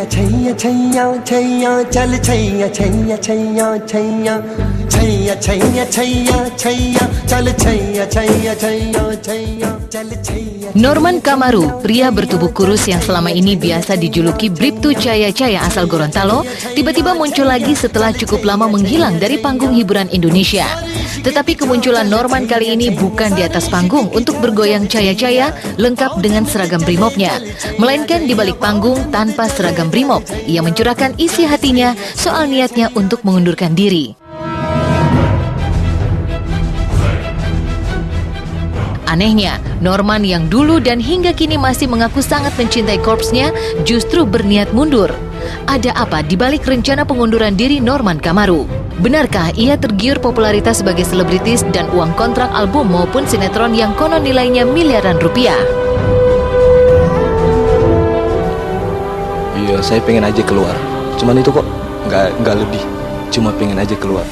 छैया छैया छैया छैया चल छैया छैया छैया छैया छैया छैया छैया छैया चल छैया छैया छैया छैया चल छैया. Norman Kamaru, pria bertubuh kurus yang selama ini biasa dijuluki Bribtu Caya-Caya asal Gorontalo, tiba-tiba muncul lagi setelah cukup lama menghilang dari panggung hiburan Indonesia. Tetapi kemunculan Norman kali ini bukan di atas panggung untuk bergoyang caya-caya lengkap dengan seragam brimobnya, melainkan di balik panggung tanpa seragam brimob. Ia mencurahkan isi hatinya soal niatnya untuk mengundurkan diri. Anehnya, Norman yang dulu dan hingga kini masih mengaku sangat mencintai korpsnya justru berniat mundur. Ada apa di balik rencana pengunduran diri Norman Kamaru? Benarkah ia tergiur popularitas sebagai selebritis dan uang kontrak album maupun sinetron yang konon nilainya miliaran rupiah? Iya, saya pengen aja keluar. Cuman itu kok nggak lebih. Cuma pengen aja keluar.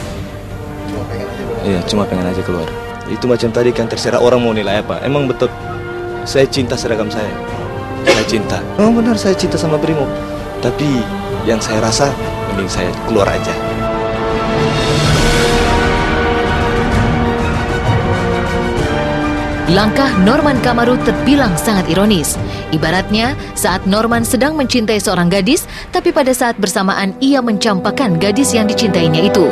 Iya, cuma pengen aja keluar. Itu macam tadi kan, terserah orang mau nilai apa. Emang betul saya cinta seragam saya. Saya cinta. Oh benar, saya cinta sama Brimob. Tapi yang saya rasa mending saya keluar aja. Langkah Norman Kamaru terbilang sangat ironis. Ibaratnya saat Norman sedang mencintai seorang gadis, tapi pada saat bersamaan ia mencampakkan gadis yang dicintainya itu.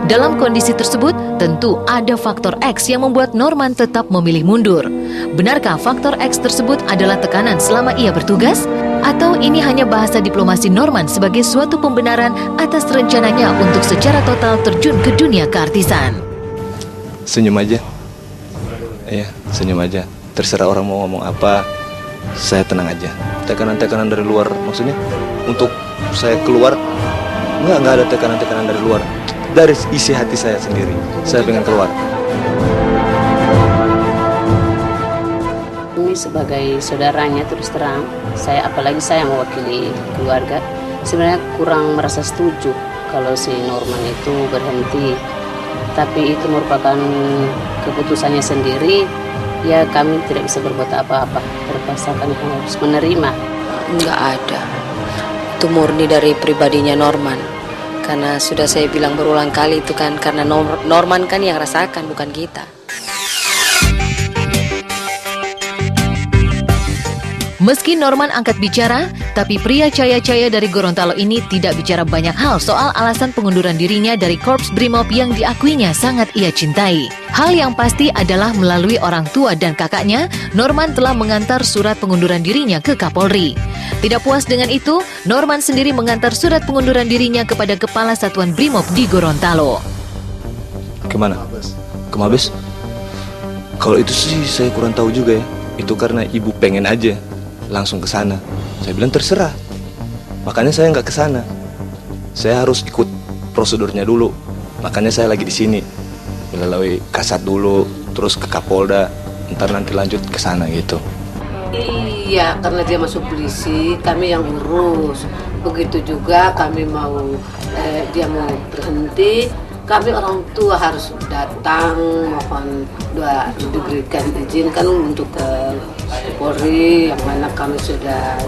Dalam kondisi tersebut, tentu ada faktor X yang membuat Norman tetap memilih mundur. Benarkah faktor X tersebut adalah tekanan selama ia bertugas? Atau ini hanya bahasa diplomasi Norman sebagai suatu pembenaran atas rencananya untuk secara total terjun ke dunia keartisan? Senyum aja. Iya, senyum aja. Terserah orang mau ngomong apa, saya tenang aja. Tekanan-tekanan dari luar, maksudnya untuk saya keluar, nggak ada tekanan-tekanan dari luar. Dari isi hati saya sendiri, saya pengen keluar. Ini sebagai saudaranya terus terang, apalagi saya mewakili keluarga, sebenarnya kurang merasa setuju kalau si Norman itu berhenti. Tapi itu merupakan keputusannya sendiri, ya kami tidak bisa berbuat apa-apa, terpaksa kami harus menerima. Nggak ada, itu murni dari pribadinya Norman. Karena sudah saya bilang berulang kali itu kan, karena Norman kan yang rasakan, bukan kita. Meski Norman angkat bicara, tapi pria caya-caya dari Gorontalo ini tidak bicara banyak hal soal alasan pengunduran dirinya dari Korps Brimob yang diakuinya sangat ia cintai. Hal yang pasti adalah melalui orang tua dan kakaknya, Norman telah mengantar surat pengunduran dirinya ke Kapolri. Tidak puas dengan itu, Norman sendiri mengantar surat pengunduran dirinya kepada Kepala Satuan Brimob di Gorontalo. Kemana? Ke Mabes? Kalau itu sih saya kurang tahu juga ya. Itu karena ibu pengen aja langsung ke sana. Saya bilang terserah. Makanya saya nggak ke sana. Saya harus ikut prosedurnya dulu. Makanya saya lagi di sini. Melalui Kasat dulu, terus ke Kapolda, ntar nanti lanjut ke sana gitu. Iya, karena dia masuk polisi, kami yang urus. Begitu juga kami dia mau berhenti, kami orang tua harus datang mohon diberikan izin kan untuk Polri, yang mana kami sudah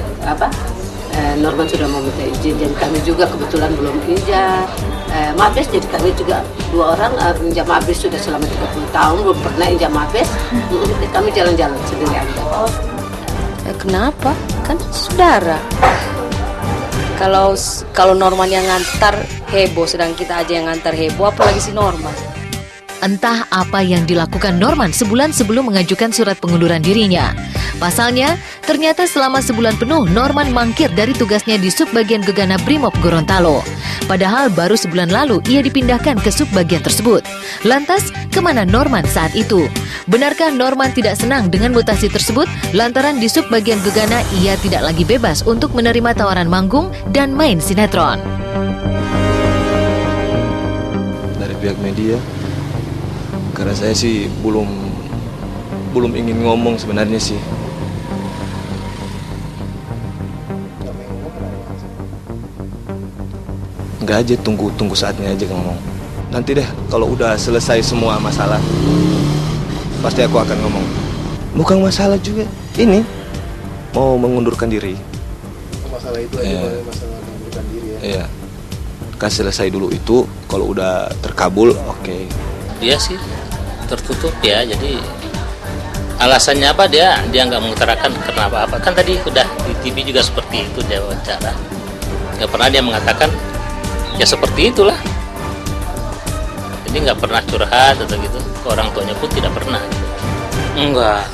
Norman sudah meminta izin, dan kami juga kebetulan belum injak Mabes, jadi kami juga 2 orang injak Mabes sudah selama 30 tahun belum pernah injak Mabes. Kami jalan-jalan sendiri aja. Kenapa? Kan saudara. Kalau Norman yang ngantar heboh, sedang kita aja yang ngantar heboh, apalagi si Norman. Entah apa yang dilakukan Norman sebulan sebelum mengajukan surat pengunduran dirinya. Pasalnya, ternyata selama sebulan penuh Norman mangkir dari tugasnya di Subbagian Gegana Brimob Gorontalo. Padahal baru sebulan lalu ia dipindahkan ke subbagian tersebut. Lantas, kemana Norman saat itu? Benarkah Norman tidak senang dengan mutasi tersebut? Lantaran di Subbagian Gegana ia tidak lagi bebas untuk menerima tawaran manggung dan main sinetron. Dari pihak media, karena saya sih belum ingin ngomong sebenarnya sih. Enggak aja, tunggu saatnya aja ngomong. Nanti deh kalau udah selesai semua masalah, pasti aku akan ngomong. Bukan masalah juga, ini mau mengundurkan diri. masalah itu aja, Iya. masalah mengundurkan diri ya. Iya. Kan selesai dulu itu, kalau udah terkabul, oke. Dia sih tertutup ya, jadi alasannya apa dia nggak mengutarakan kenapa apa, kan tadi udah di TV juga seperti itu dia wawancara, nggak pernah dia mengatakan ya seperti itulah, jadi nggak pernah curhat atau gitu ke orang tuanya pun tidak pernah gitu. Enggak,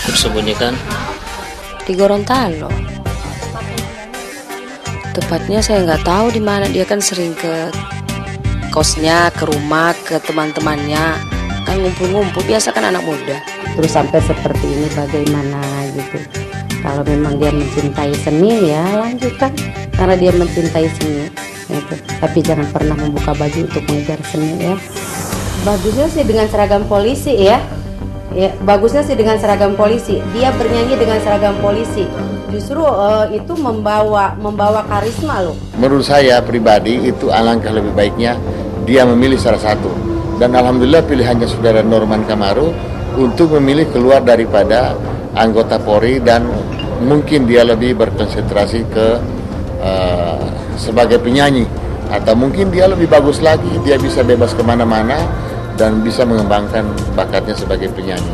tersembunyikan Di Gorontalo. Tepatnya saya nggak tahu di mana, dia kan sering ke kosnya, ke rumah, ke teman-temannya, kan ngumpul-ngumpul, biasa kan anak muda. Terus sampai seperti ini bagaimana gitu. Kalau memang dia mencintai seni ya lanjutkan, karena dia mencintai seni gitu. Tapi jangan pernah membuka baju untuk mengejar seni ya. Bagusnya sih dengan seragam polisi ya. Ya, bagusnya sih dengan seragam polisi. Dia bernyanyi dengan seragam polisi. Justru itu membawa karisma loh. Menurut saya pribadi itu alangkah lebih baiknya dia memilih salah satu. Dan alhamdulillah pilihannya saudara Norman Kamaru untuk memilih keluar daripada anggota Polri, dan mungkin dia lebih berkonsentrasi ke sebagai penyanyi, atau mungkin dia lebih bagus lagi, dia bisa bebas kemana-mana dan bisa mengembangkan bakatnya sebagai penyanyi.